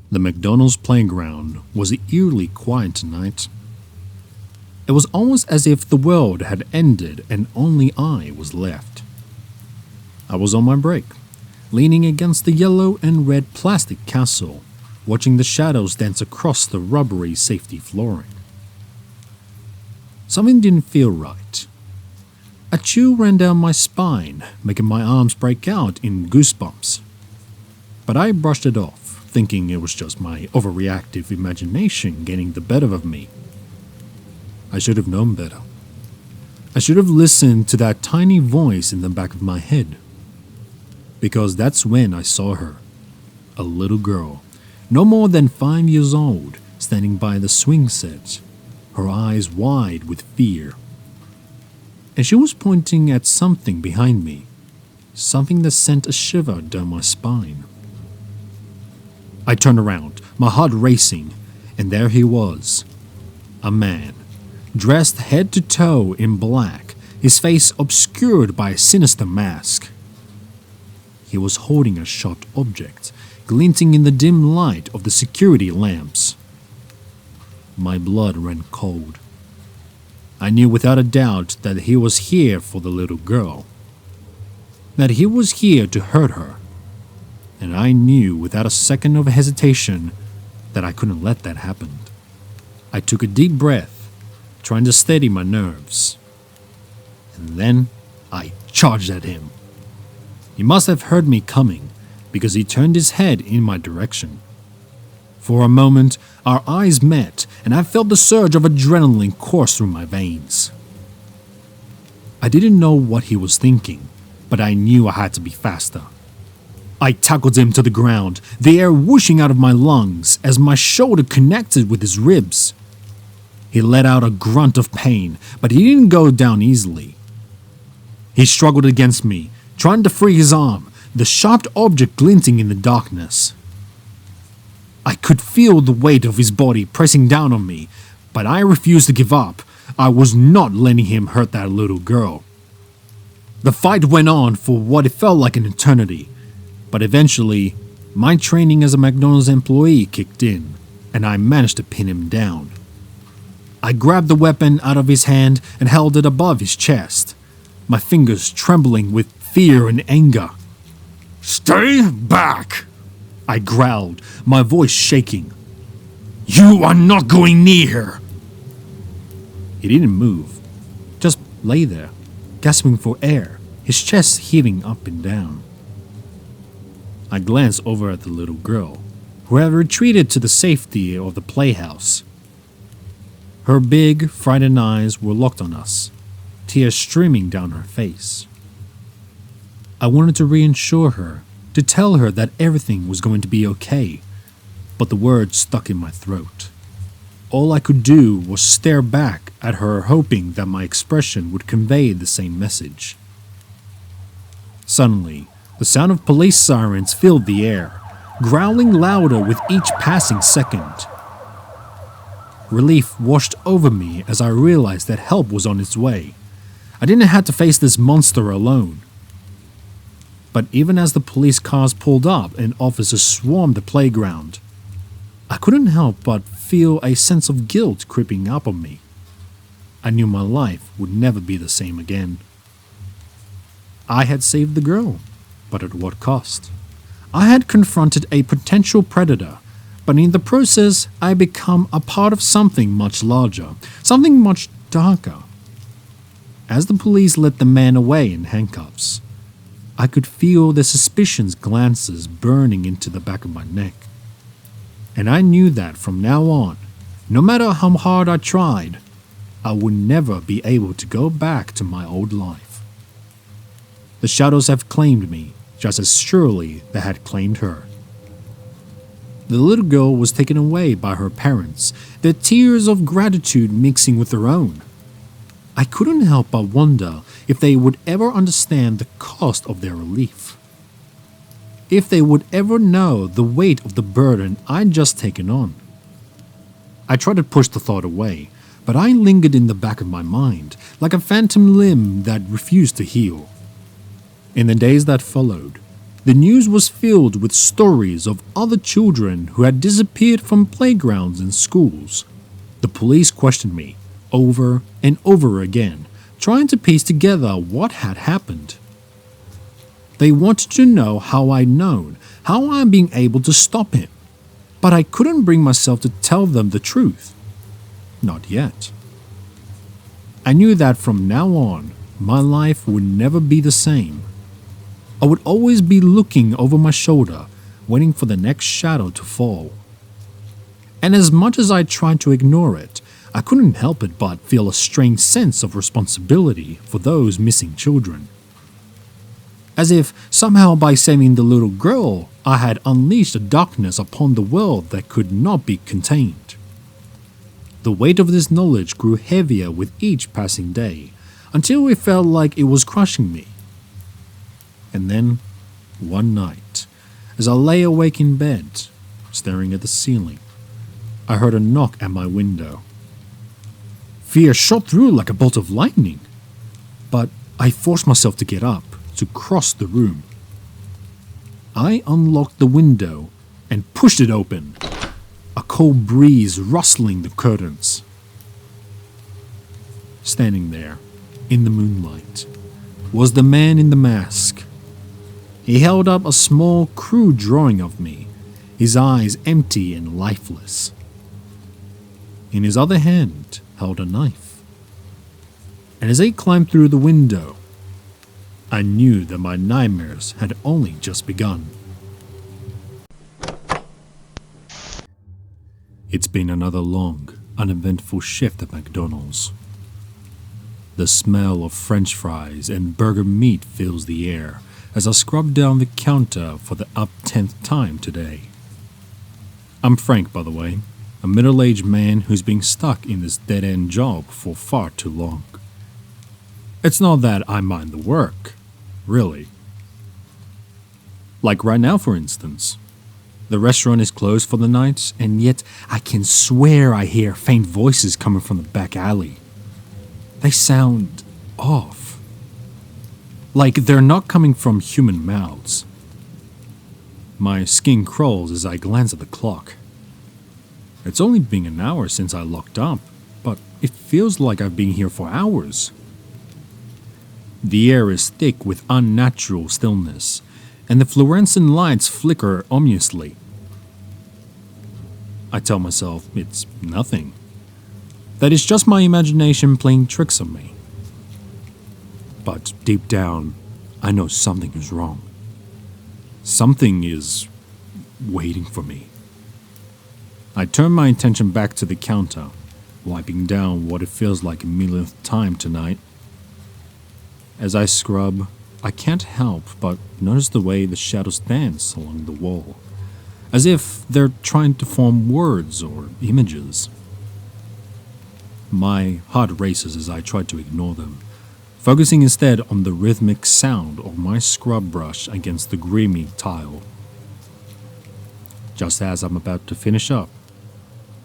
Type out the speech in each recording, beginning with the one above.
The McDonald's playground was eerily quiet tonight. It was almost as if the world had ended and only I was left. I was on my break, leaning against the yellow and red plastic castle, watching the shadows dance across the rubbery safety flooring. Something didn't feel right. A chill ran down my spine, making my arms break out in goosebumps. But I brushed it off, thinking it was just my overreactive imagination getting the better of me. I should have known better. I should have listened to that tiny voice in the back of my head. Because that's when I saw her. A little girl, no more than 5 years old, standing by the swing set, her eyes wide with fear. And she was pointing at something behind me, something that sent a shiver down my spine. I turned around, my heart racing, and there he was. A man, dressed head to toe in black, his face obscured by a sinister mask. He was holding a sharp object, glinting in the dim light of the security lamps. My blood ran cold. I knew without a doubt that he was here for the little girl. That he was here to hurt her. And I knew without a second of hesitation that I couldn't let that happen. I took a deep breath, trying to steady my nerves. And then I charged at him. He must have heard me coming, because he turned his head in my direction. For a moment, our eyes met, and I felt the surge of adrenaline course through my veins. I didn't know what he was thinking, but I knew I had to be faster. I tackled him to the ground, the air whooshing out of my lungs as my shoulder connected with his ribs. He let out a grunt of pain, but he didn't go down easily. He struggled against me, trying to free his arm, the sharp object glinting in the darkness. I could feel the weight of his body pressing down on me, but I refused to give up. I was not letting him hurt that little girl. The fight went on for what it felt like an eternity. But eventually, my training as a McDonald's employee kicked in, and I managed to pin him down. I grabbed the weapon out of his hand and held it above his chest, my fingers trembling with fear and anger. "Stay back!" I growled, my voice shaking. "You are not going near her!" He didn't move, just lay there, gasping for air, his chest heaving up and down. I glanced over at the little girl, who had retreated to the safety of the playhouse. Her big, frightened eyes were locked on us, tears streaming down her face. I wanted to reassure her, to tell her that everything was going to be okay, but the words stuck in my throat. All I could do was stare back at her, hoping that my expression would convey the same message. Suddenly, the sound of police sirens filled the air, growling louder with each passing second. Relief washed over me as I realized that help was on its way. I didn't have to face this monster alone. But even as the police cars pulled up and officers swarmed the playground, I couldn't help but feel a sense of guilt creeping up on me. I knew my life would never be the same again. I had saved the girl. But at what cost? I had confronted a potential predator, but in the process, I had become a part of something much larger, something much darker. As the police led the man away in handcuffs, I could feel the suspicious glances burning into the back of my neck. And I knew that from now on, no matter how hard I tried, I would never be able to go back to my old life. The shadows have claimed me, just as surely they had claimed her. The little girl was taken away by her parents, their tears of gratitude mixing with their own. I couldn't help but wonder if they would ever understand the cost of their relief. If they would ever know the weight of the burden I'd just taken on. I tried to push the thought away, but I lingered in the back of my mind, like a phantom limb that refused to heal. In the days that followed, The news was filled with stories of other children who had disappeared from playgrounds and schools. The police questioned me over and over again, trying to piece together what had happened. They wanted to know how I'd known, how I'm being able to stop him. But I couldn't bring myself to tell them the truth. Not yet. I knew that from now on, my life would never be the same. I would always be looking over my shoulder, waiting for the next shadow to fall. And as much as I tried to ignore it, I couldn't help it but feel a strange sense of responsibility for those missing children. As if somehow by saving the little girl, I had unleashed a darkness upon the world that could not be contained. The weight of this knowledge grew heavier with each passing day, until it felt like it was crushing me. And then, one night, as I lay awake in bed, staring at the ceiling, I heard a knock at my window. Fear shot through like a bolt of lightning, but I forced myself to get up, to cross the room. I unlocked the window and pushed it open, a cold breeze rustling the curtains. Standing there, in the moonlight, was the man in the mask. He held up a small, crude drawing of me, his eyes empty and lifeless. In his other hand held a knife. And as I climbed through the window, I knew that my nightmares had only just begun. It's been another long, uneventful shift at McDonald's. The smell of French fries and burger meat fills the air as I scrub down the counter for the 10th time today. I'm Frank, by the way, a middle-aged man who's been stuck in this dead-end job for far too long. It's not that I mind the work, really. Like right now, for instance. The restaurant is closed for the night, and yet I can swear I hear faint voices coming from the back alley. They sound off. Like they're not coming from human mouths. My skin crawls as I glance at the clock. It's only been an hour since I locked up, but it feels like I've been here for hours. The air is thick with unnatural stillness, and the fluorescent lights flicker ominously. I tell myself it's nothing, that it's just my imagination playing tricks on me. But deep down, I know something is wrong. Something is waiting for me. I turn my attention back to the counter, wiping down what it feels like a millionth time tonight. As I scrub, I can't help but notice the way the shadows dance along the wall, as if they're trying to form words or images. My heart races as I try to ignore them, focusing instead on the rhythmic sound of my scrub brush against the grimy tile. Just as I'm about to finish up,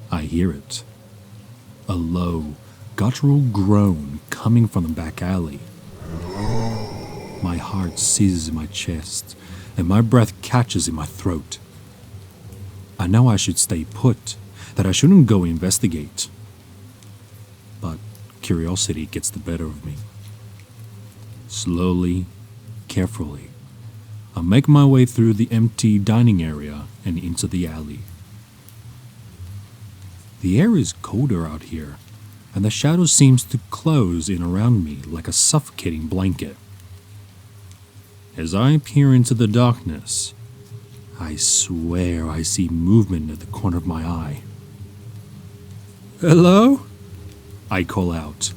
I hear it. A low, guttural groan coming from the back alley. My heart seizes in my chest, and my breath catches in my throat. I know I should stay put, that I shouldn't go investigate. But curiosity gets the better of me. Slowly, carefully, I make my way through the empty dining area and into the alley. The air is colder out here, and the shadow seems to close in around me like a suffocating blanket. As I peer into the darkness, I swear I see movement at the corner of my eye. "Hello?" I call out,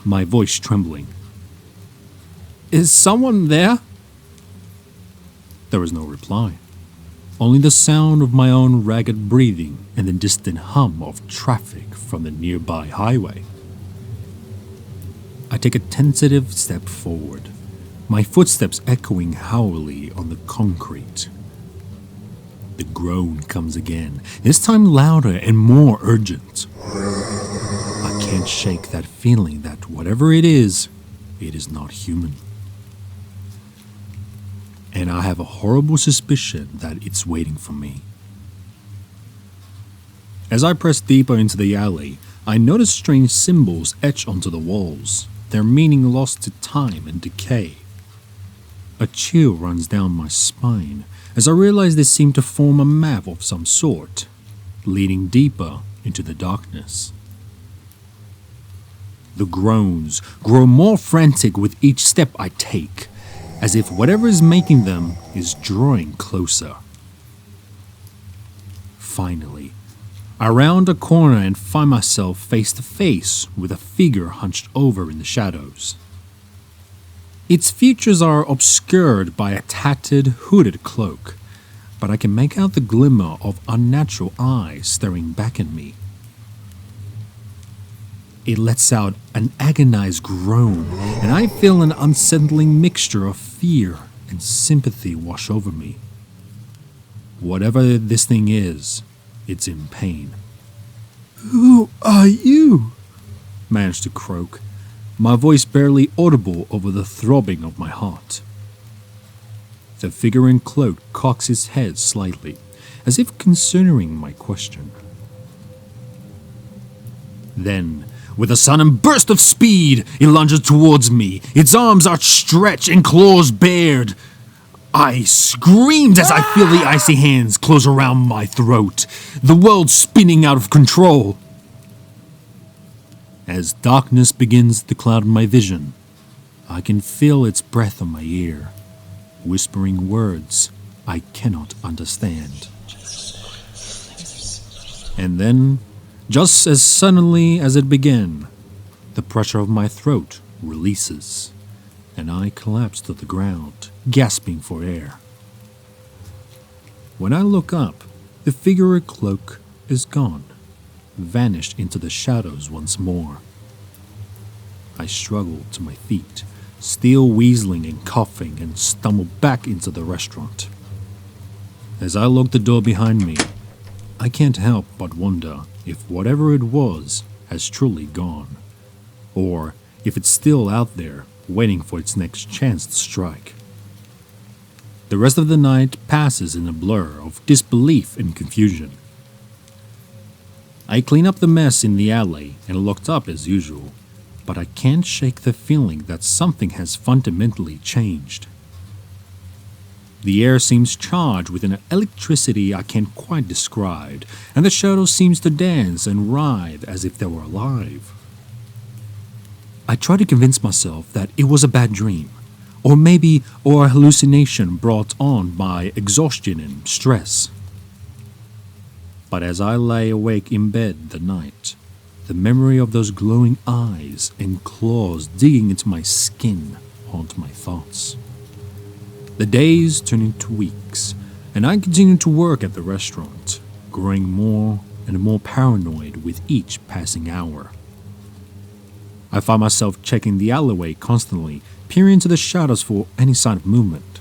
my voice trembling. "Is someone there?" There is no reply, only the sound of my own ragged breathing and the distant hum of traffic from the nearby highway. I take a tentative step forward, my footsteps echoing hourly on the concrete. The groan comes again, this time louder and more urgent. I can't shake that feeling that whatever it is not human. and I have a horrible suspicion that it's waiting for me. As I press deeper into the alley, I notice strange symbols etched onto the walls, their meaning lost to time and decay. A chill runs down my spine as I realize they seem to form a map of some sort, leading deeper into the darkness. The groans grow more frantic with each step I take, as if whatever is making them is drawing closer. Finally, I round a corner and find myself face to face with a figure hunched over in the shadows. Its features are obscured by a tattered, hooded cloak, but I can make out the glimmer of unnatural eyes staring back at me. It lets out an agonized groan, and I feel an unsettling mixture of fear and sympathy wash over me. Whatever this thing is, it's in pain. "Who are you?" managed to croak, my voice barely audible over the throbbing of my heart. The figure in cloak cocks its head slightly, as if considering my question. Then, with a sudden burst of speed, it lunges towards me, its arms outstretched and claws bared. I screamed as I feel the icy hands close around my throat, the world spinning out of control. As darkness begins to cloud my vision, I can feel its breath on my ear, whispering words I cannot understand. And then, just as suddenly as it began, the pressure of my throat releases, and I collapse to the ground, gasping for air. When I look up, the figure in cloak is gone, vanished into the shadows once more. I struggle to my feet, still wheezing and coughing, and stumble back into the restaurant. As I lock the door behind me, I can't help but wonder if whatever it was has truly gone, or if it's still out there waiting for its next chance to strike. The rest of the night passes in a blur of disbelief and confusion. I clean up the mess in the alley and locked up as usual, but I can't shake the feeling that something has fundamentally changed. The air seems charged with an electricity I can't quite describe, and the shadows seem to dance and writhe as if they were alive. I try to convince myself that it was a bad dream, or maybe a hallucination brought on by exhaustion and stress. But as I lay awake in bed that night, the memory of those glowing eyes and claws digging into my skin haunt my thoughts. The days turn into weeks, and I continue to work at the restaurant, growing more and more paranoid with each passing hour. I find myself checking the alleyway constantly, peering into the shadows for any sign of movement.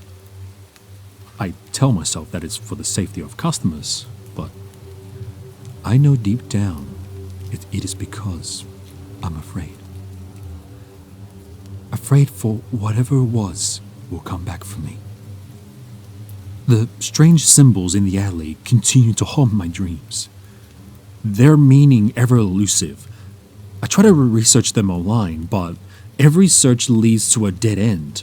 I tell myself that it's for the safety of customers, but I know deep down it is because I'm afraid. Afraid for whatever it was will come back for me. The strange symbols in the alley continue to haunt my dreams, their meaning ever elusive. I try to research them online, but every search leads to a dead end.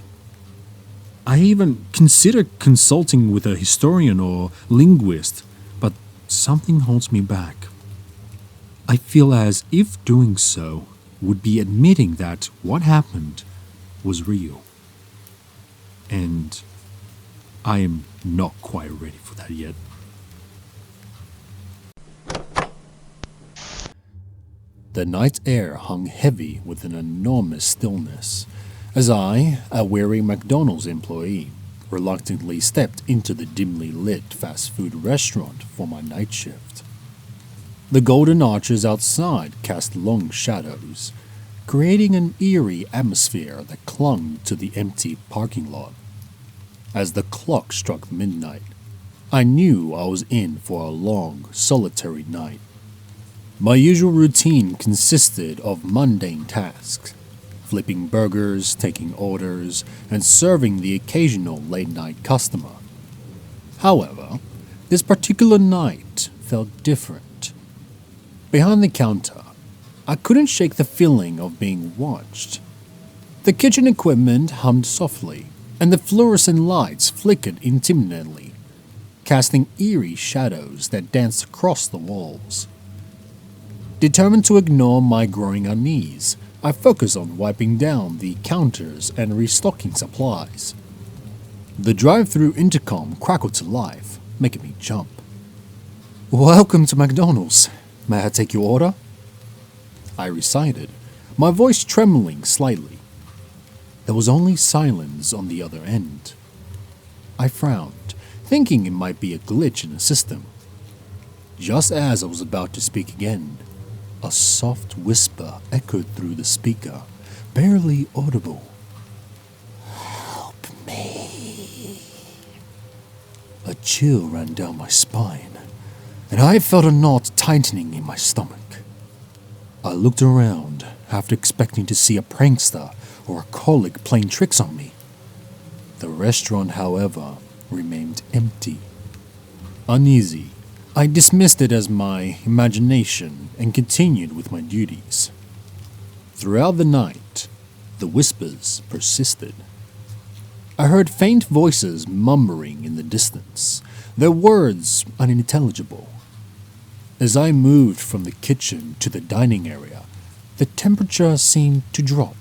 I even consider consulting with a historian or linguist, but something holds me back. I feel as if doing so would be admitting that what happened was real. And I am not quite ready for that yet. The night air hung heavy with an enormous stillness, as I, a weary McDonald's employee, reluctantly stepped into the dimly lit fast food restaurant for my night shift. The golden arches outside cast long shadows, creating an eerie atmosphere that clung to the empty parking lot. As the clock struck midnight, I knew I was in for a long, solitary night. My usual routine consisted of mundane tasks: flipping burgers, taking orders, and serving the occasional late-night customer. However, this particular night felt different. Behind the counter, I couldn't shake the feeling of being watched. The kitchen equipment hummed softly, and the fluorescent lights flickered intermittently, casting eerie shadows that danced across the walls. Determined to ignore my growing unease, I focused on wiping down the counters and restocking supplies. The drive-through intercom crackled to life, making me jump. "Welcome to McDonald's. May I take your order?" I recited, my voice trembling slightly. There was only silence on the other end. I frowned, thinking it might be a glitch in the system. Just as I was about to speak again, a soft whisper echoed through the speaker, barely audible. "Help me." A chill ran down my spine, and I felt a knot tightening in my stomach. I looked around, half expecting to see a prankster or a colleague playing tricks on me. The restaurant, however, remained empty. Uneasy, I dismissed it as my imagination and continued with my duties. Throughout the night, the whispers persisted. I heard faint voices mumbling in the distance, their words unintelligible. As I moved from the kitchen to the dining area, the temperature seemed to drop,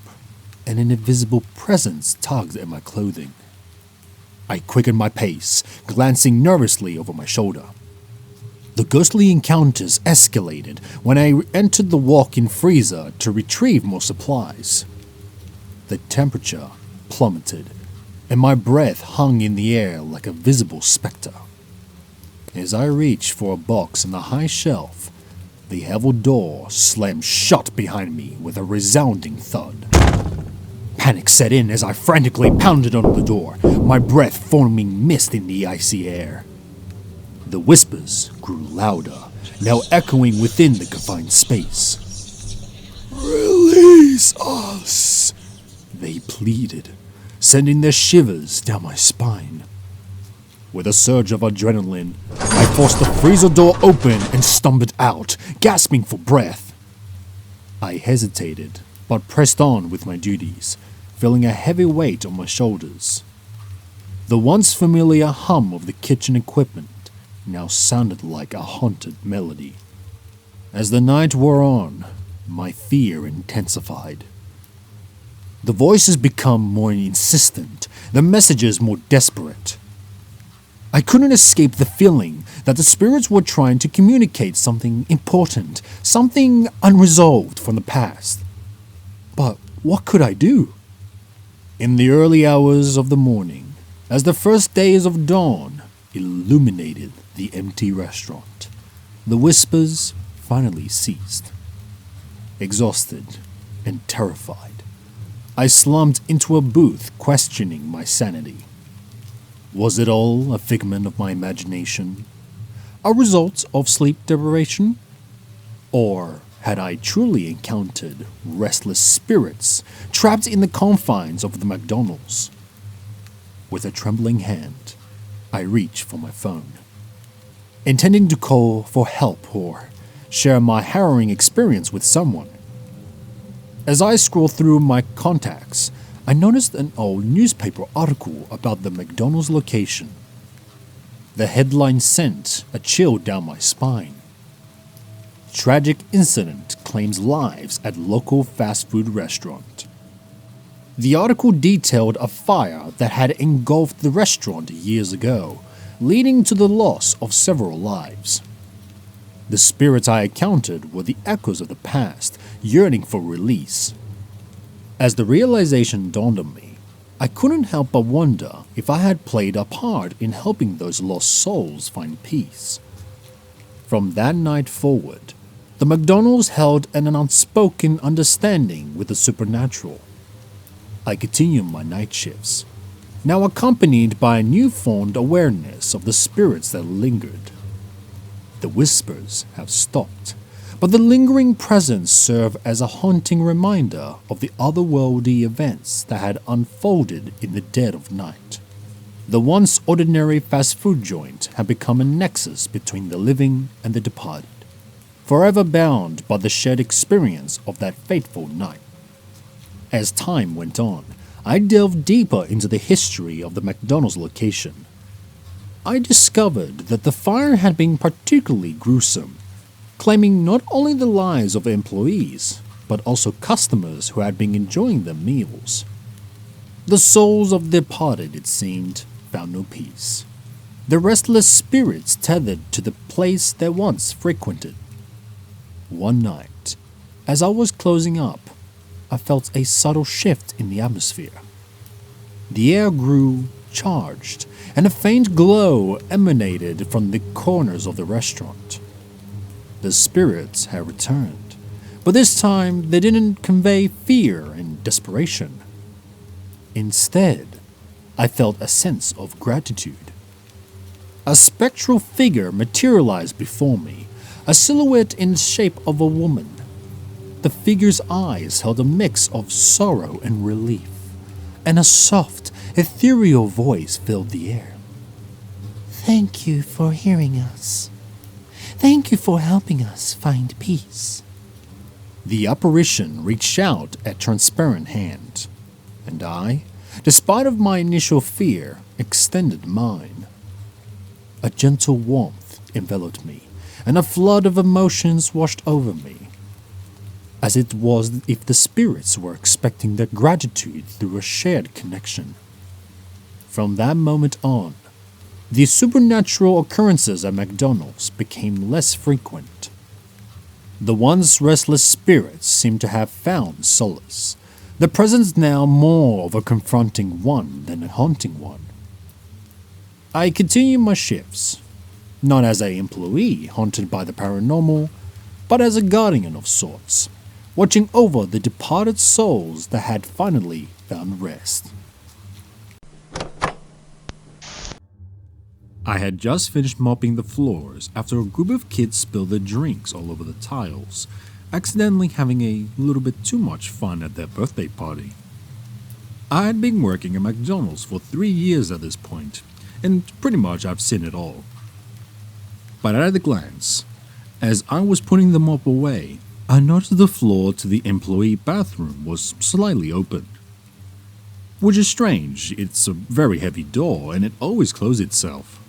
and an invisible presence tugged at my clothing. I quickened my pace, glancing nervously over my shoulder. The ghostly encounters escalated when I entered the walk-in freezer to retrieve more supplies. The temperature plummeted, and my breath hung in the air like a visible specter. As I reached for a box on the high shelf, the heavy door slammed shut behind me with a resounding thud. Panic set in as I frantically pounded on the door, my breath forming mist in the icy air. The whispers grew louder, now echoing within the confined space. "Release us," they pleaded, sending their shivers down my spine. With a surge of adrenaline, I forced the freezer door open and stumbled out, gasping for breath. I hesitated, but pressed on with my duties, feeling a heavy weight on my shoulders. The once familiar hum of the kitchen equipment now sounded like a haunted melody. As the night wore on, my fear intensified. The voices became more insistent, the messages more desperate. I couldn't escape the feeling that the spirits were trying to communicate something important, something unresolved from the past. But what could I do? In the early hours of the morning, as the first days of dawn illuminated the empty restaurant, the whispers finally ceased. Exhausted and terrified, I slumped into a booth questioning my sanity. Was it all a figment of my imagination? A result of sleep deprivation? Or had I truly encountered restless spirits trapped in the confines of the McDonald's? With a trembling hand, I reached for my phone, intending to call for help or share my harrowing experience with someone. As I scrolled through my contacts, I noticed an old newspaper article about the McDonald's location. The headline sent a chill down my spine. Tragic incident claims lives at local fast food restaurant. The article detailed a fire that had engulfed the restaurant years ago, leading to the loss of several lives. The spirits I encountered were the echoes of the past, yearning for release. As the realization dawned on me, I couldn't help but wonder if I had played a part in helping those lost souls find peace. From that night forward, the McDonald's held an unspoken understanding with the supernatural. I continued my night shifts, now accompanied by a newfound awareness of the spirits that lingered. The whispers have stopped, but the lingering presence served as a haunting reminder of the otherworldly events that had unfolded in the dead of night. The once ordinary fast food joint had become a nexus between the living and the departed, forever bound by the shared experience of that fateful night. As time went on, I delved deeper into the history of the McDonald's location. I discovered that the fire had been particularly gruesome, claiming not only the lives of employees, but also customers who had been enjoying their meals. The souls of the departed, it seemed, found no peace. The restless spirits tethered to the place they once frequented. One night, as I was closing up, I felt a subtle shift in the atmosphere. The air grew charged, and a faint glow emanated from the corners of the restaurant. The spirits had returned, but this time they didn't convey fear and desperation. Instead, I felt a sense of gratitude. A spectral figure materialized before me, a silhouette in the shape of a woman. The figure's eyes held a mix of sorrow and relief, and a soft, ethereal voice filled the air. "Thank you for hearing us. Thank you for helping us find peace." The apparition reached out a transparent hand, and I, despite of my initial fear, extended mine. A gentle warmth enveloped me, and a flood of emotions washed over me, as it was if the spirits were expecting their gratitude through a shared connection. From that moment on, the supernatural occurrences at McDonald's became less frequent. The once restless spirits seemed to have found solace, the presence now more of a confronting one than a haunting one. I continued my shifts, not as an employee haunted by the paranormal, but as a guardian of sorts, watching over the departed souls that had finally found rest. I had just finished mopping the floors after a group of kids spilled their drinks all over the tiles, accidentally having a little bit too much fun at their birthday party. I had been working at McDonald's for 3 years at this point, and pretty much I've seen it all. But at a glance, as I was putting the mop away, I noticed the floor to the employee bathroom was slightly open. Which is strange, it's a very heavy door and it always closes itself.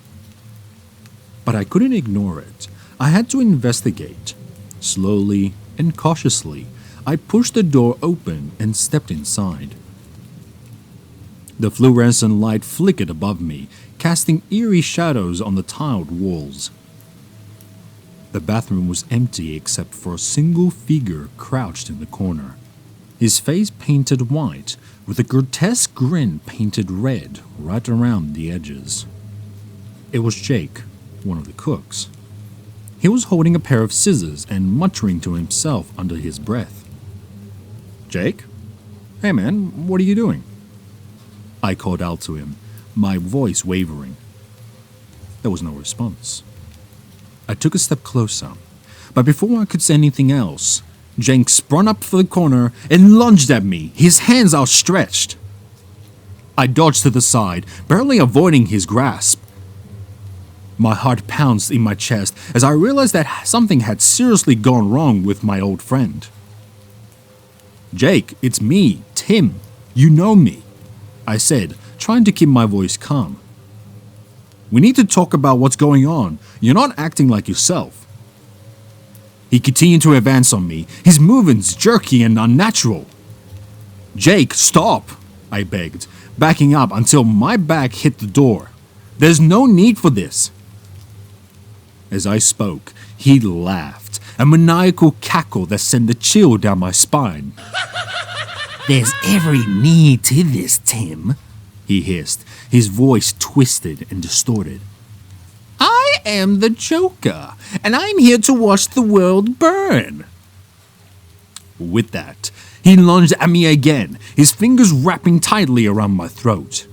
But I couldn't ignore it. I had to investigate. Slowly and cautiously, I pushed the door open and stepped inside. The fluorescent light flickered above me, casting eerie shadows on the tiled walls. The bathroom was empty except for a single figure crouched in the corner, his face painted white with a grotesque grin painted red right around the edges. It was Jake, one of the cooks. He was holding a pair of scissors and muttering to himself under his breath. "Jake? Hey man, what are you doing?" I called out to him, my voice wavering. There was no response. I took a step closer, but before I could say anything else, Jake sprung up from the corner and lunged at me, his hands outstretched. I dodged to the side, barely avoiding his grasp. My heart pounced in my chest as I realized that something had seriously gone wrong with my old friend. "Jake, it's me, Tim. You know me," I said, trying to keep my voice calm. "We need to talk about what's going on. You're not acting like yourself." He continued to advance on me, his movements jerky and unnatural. "Jake, stop," I begged, backing up until my back hit the door. "There's no need for this." As I spoke, he laughed, a maniacal cackle that sent a chill down my spine. "There's every need to this, Tim," he hissed, his voice twisted and distorted. "I am the Joker, and I'm here to watch the world burn." With that, he lunged at me again, his fingers wrapping tightly around my throat.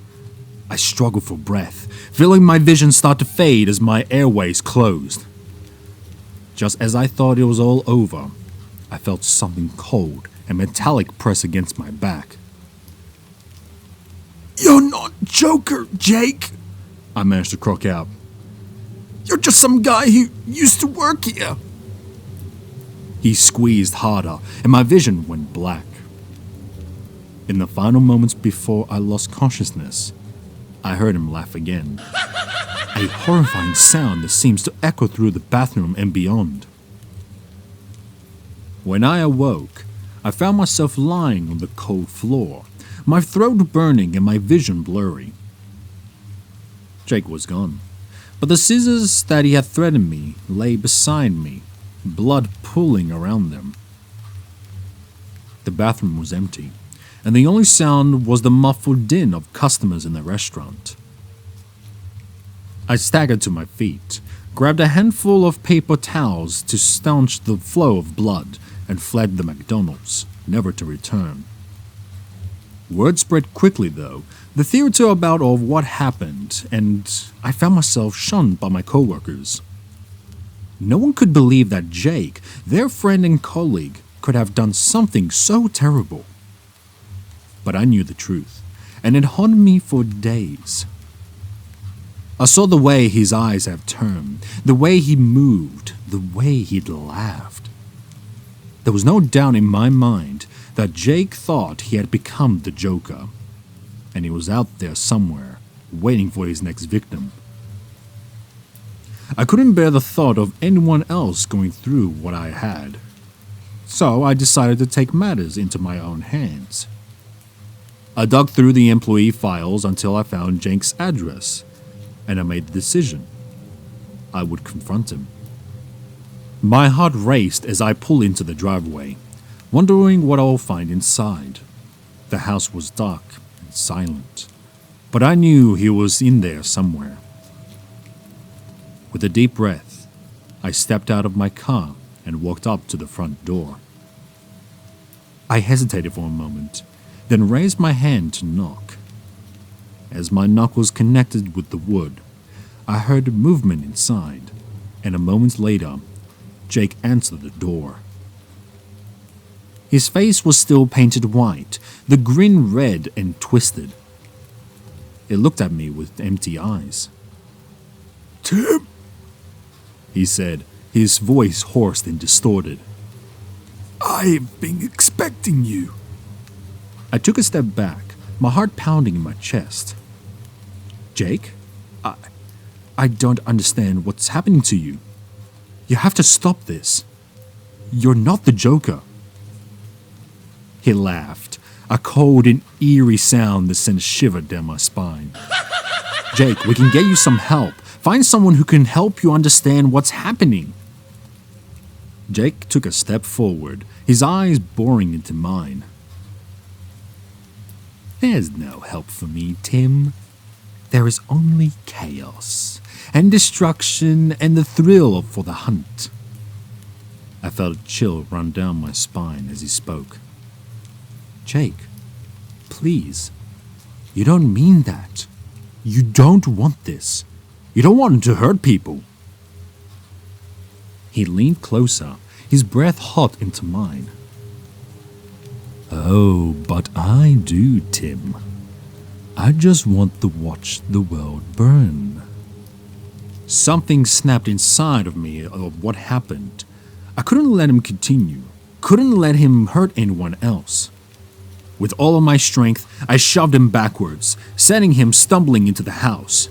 I struggled for breath, feeling my vision start to fade as my airways closed. Just as I thought it was all over, I felt something cold and metallic press against my back. "You're not Joker, Jake," I managed to croak out. "You're just some guy who used to work here." He squeezed harder, and my vision went black. In the final moments before I lost consciousness, I heard him laugh again. A horrifying sound that seems to echo through the bathroom and beyond. When I awoke, I found myself lying on the cold floor, my throat burning and my vision blurry. Jake was gone, but the scissors that he had threatened me lay beside me, blood pooling around them. The bathroom was empty, and the only sound was the muffled din of customers in the restaurant. I staggered to my feet, grabbed a handful of paper towels to staunch the flow of blood, and fled the McDonald's, never to return. Word spread quickly though, the theater about of what happened, and I found myself shunned by my coworkers. No one could believe that Jake, their friend and colleague, could have done something so terrible. But I knew the truth, and it haunted me for days. I saw the way his eyes have turned, the way he moved, the way he'd laughed. There was no doubt in my mind that Jake thought he had become the Joker, and he was out there somewhere, waiting for his next victim. I couldn't bear the thought of anyone else going through what I had, so I decided to take matters into my own hands. I dug through the employee files until I found Jake's address, and I made the decision. I would confront him. My heart raced as I pulled into the driveway, wondering what I'll find inside. The house was dark and silent, but I knew he was in there somewhere. With a deep breath, I stepped out of my car and walked up to the front door. I hesitated for a moment, then raised my hand to knock. As my knuckles connected with the wood, I heard movement inside, and a moment later, Jake answered the door. His face was still painted white, the grin red and twisted. It looked at me with empty eyes. "Tim," he said, his voice hoarse and distorted. "I've been expecting you." I took a step back, my heart pounding in my chest. Jake, I don't understand what's happening to you. You have to stop this. You're not the Joker. He laughed, a cold and eerie sound that sent a shiver down my spine. Jake, we can get you some help. Find someone who can help you understand what's happening. Jake took a step forward, his eyes boring into mine. There's no help for me, Tim. There is only chaos and destruction and the thrill for the hunt. I felt a chill run down my spine as he spoke. Jake, please, you don't mean that. You don't want this. You don't want to hurt people. He leaned closer, his breath hot into mine. Oh, but I do, Tim. I just want to watch the world burn. Something snapped inside of me of what happened. I couldn't let him continue, couldn't let him hurt anyone else. With all of my strength, I shoved him backwards, sending him stumbling into the house.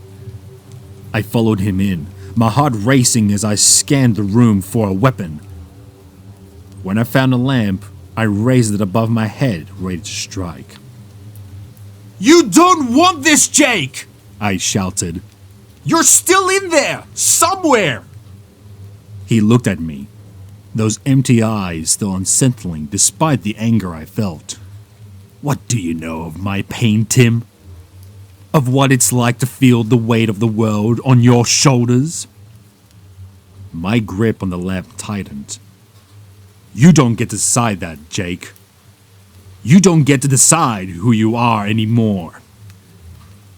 I followed him in, my heart racing as I scanned the room for a weapon. When I found a lamp, I raised it above my head, ready to strike. "You don't want this, Jake!" I shouted. "You're still in there, somewhere!" He looked at me, those empty eyes still unsettling despite the anger I felt. What do you know of my pain, Tim? Of what it's like to feel the weight of the world on your shoulders? My grip on the lamp tightened. You don't get to decide that, Jake. You don't get to decide who you are anymore.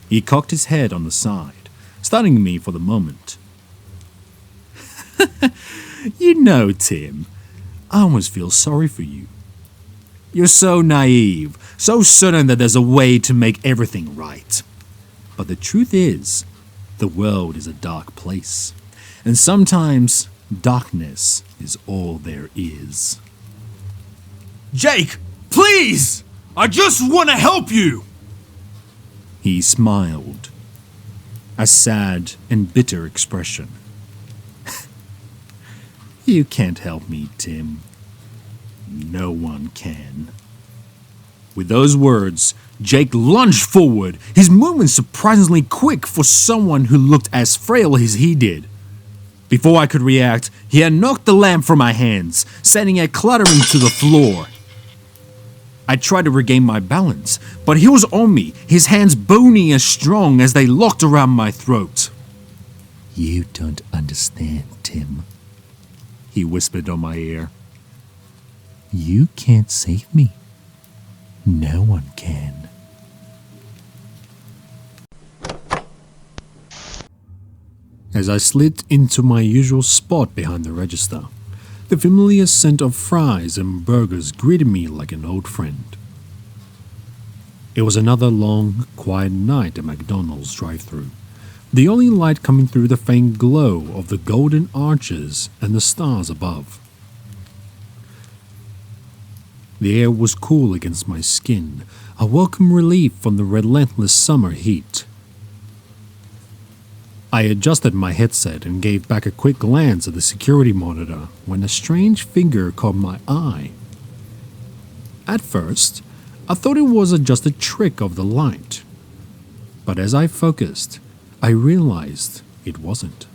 He cocked his head on the side, stunning me for the moment. You know, Tim, I almost feel sorry for you. You're so naive, so certain that there's a way to make everything right. But the truth is, the world is a dark place, and sometimes darkness is all there is. Jake, please! I just want to help you! He smiled, a sad and bitter expression. You can't help me, Tim. No one can. With those words, Jake lunged forward, his movement surprisingly quick for someone who looked as frail as he did. Before I could react, he had knocked the lamp from my hands, sending it clattering to the floor. I tried to regain my balance, but he was on me, his hands bony and strong as they locked around my throat. You don't understand, Tim, he whispered on my ear. You can't save me. No one can. As I slid into my usual spot behind the register, the familiar scent of fries and burgers greeted me like an old friend. It was another long, quiet night at McDonald's drive-thru, the only light coming through the faint glow of the golden arches and the stars above. The air was cool against my skin, a welcome relief from the relentless summer heat. I adjusted my headset and gave back a quick glance at the security monitor when a strange figure caught my eye. At first, I thought it was just a trick of the light, but as I focused, I realized it wasn't.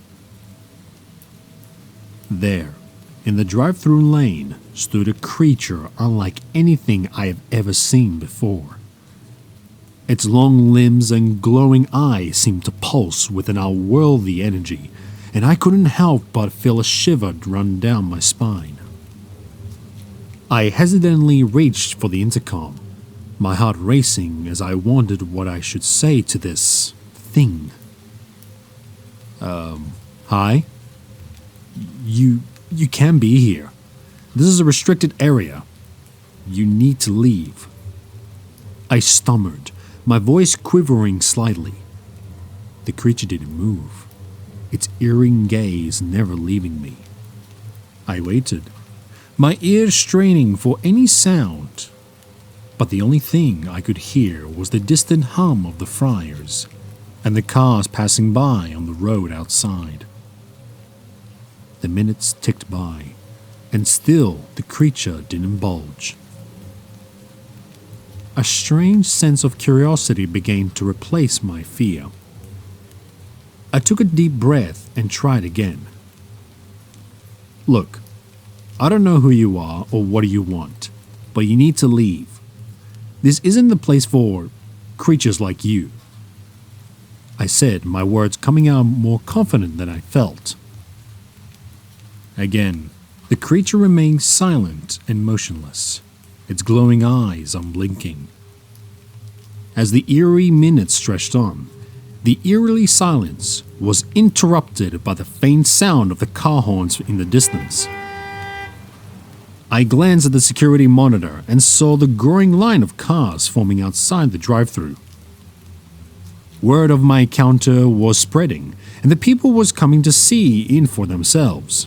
There, in the drive-thru lane, stood a creature unlike anything I have ever seen before. Its long limbs and glowing eyes seemed to pulse with an unworldly energy, and I couldn't help but feel a shiver run down my spine. I hesitantly reached for the intercom, my heart racing as I wondered what I should say to this thing. Hi? You can't be here. This is a restricted area. You need to leave. I stammered, my voice quivering slightly. The creature didn't move, its eerie gaze never leaving me. I waited, my ears straining for any sound, but the only thing I could hear was the distant hum of the fryers and the cars passing by on the road outside. The minutes ticked by, and still the creature didn't budge. A strange sense of curiosity began to replace my fear. I took a deep breath and tried again. Look, I don't know who you are or what you want, but you need to leave. This isn't the place for creatures like you. I said, my words coming out more confident than I felt. Again, the creature remained silent and motionless, its glowing eyes unblinking. As the eerie minutes stretched on, the eerily silence was interrupted by the faint sound of the car horns in the distance. I glanced at the security monitor and saw the growing line of cars forming outside the drive-thru. Word of my encounter was spreading, and the people was coming to see in for themselves.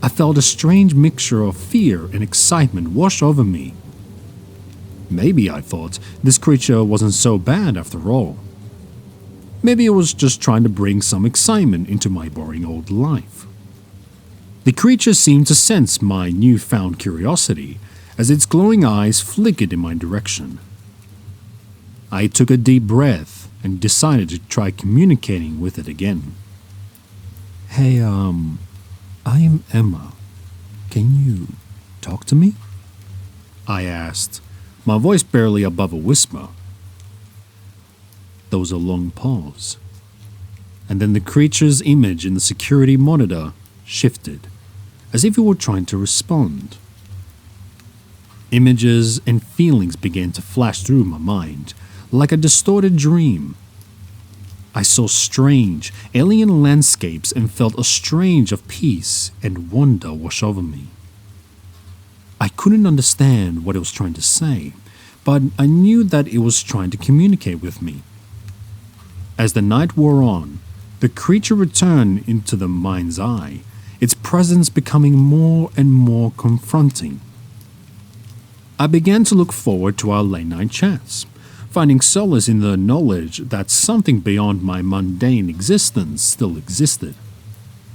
I felt a strange mixture of fear and excitement wash over me. Maybe, I thought, this creature wasn't so bad after all. Maybe it was just trying to bring some excitement into my boring old life. The creature seemed to sense my newfound curiosity as its glowing eyes flickered in my direction. I took a deep breath and decided to try communicating with it again. Hey, I am Emma. Can you talk to me? I asked, my voice barely above a whisper. There was a long pause, and then the creature's image in the security monitor shifted, as if it were trying to respond. Images and feelings began to flash through my mind, like a distorted dream. I saw strange, alien landscapes and felt a strange of peace and wonder wash over me. I couldn't understand what it was trying to say, but I knew that it was trying to communicate with me. As the night wore on, the creature returned into the mind's eye, its presence becoming more and more confronting. I began to look forward to our late-night chats, finding solace in the knowledge that something beyond my mundane existence still existed.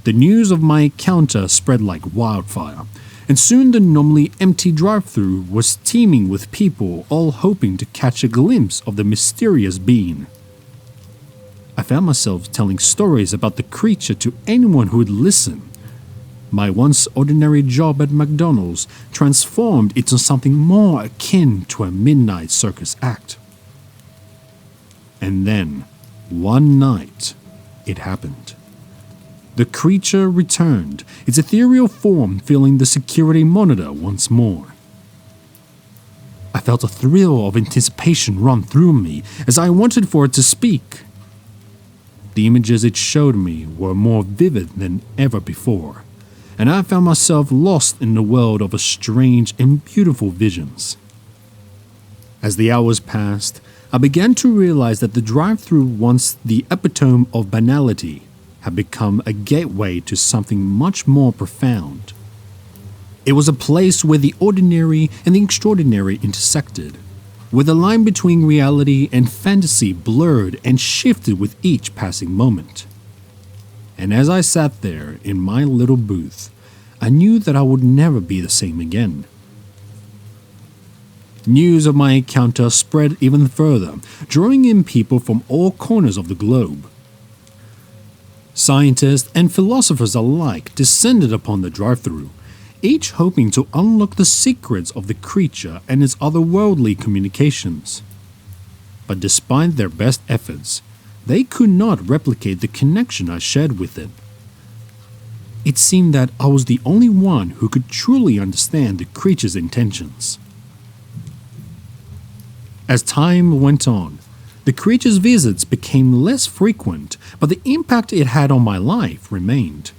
The news of my encounter spread like wildfire, and soon the normally empty drive-thru was teeming with people all hoping to catch a glimpse of the mysterious being. I found myself telling stories about the creature to anyone who would listen. My once ordinary job at McDonald's transformed into something more akin to a midnight circus act. And then, one night, it happened. The creature returned, its ethereal form filling the security monitor once more. I felt a thrill of anticipation run through me as I wanted for it to speak. The images it showed me were more vivid than ever before, and I found myself lost in the world of strange and beautiful visions. As the hours passed, I began to realize that the drive-thru, once the epitome of banality, had become a gateway to something much more profound. It was a place where the ordinary and the extraordinary intersected, where the line between reality and fantasy blurred and shifted with each passing moment. And as I sat there in my little booth, I knew that I would never be the same again. News of my encounter spread even further, drawing in people from all corners of the globe. Scientists and philosophers alike descended upon the drive-thru, each hoping to unlock the secrets of the creature and its otherworldly communications. But despite their best efforts, they could not replicate the connection I shared with it. It seemed that I was the only one who could truly understand the creature's intentions. As time went on, the creature's visits became less frequent, but the impact it had on my life remained.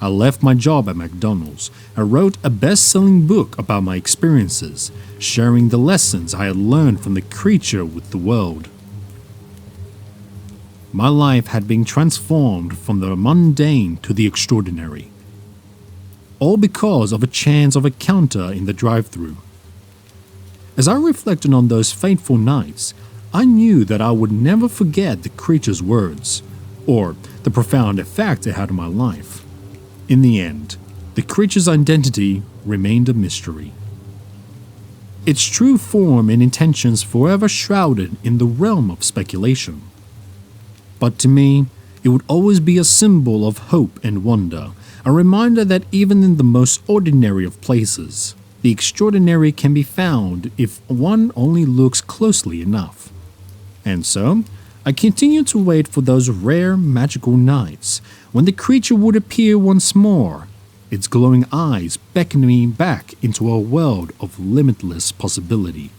I left my job at McDonald's and wrote a best-selling book about my experiences, sharing the lessons I had learned from the creature with the world. My life had been transformed from the mundane to the extraordinary, all because of a chance of encounter in the drive-thru. As I reflected on those fateful nights, I knew that I would never forget the creature's words, or the profound effect it had on my life. In the end, the creature's identity remained a mystery. Its true form and intentions forever shrouded in the realm of speculation. But to me, it would always be a symbol of hope and wonder, a reminder that even in the most ordinary of places, the extraordinary can be found if one only looks closely enough. And so, I continued to wait for those rare magical nights when the creature would appear once more, its glowing eyes beckoning me back into a world of limitless possibility.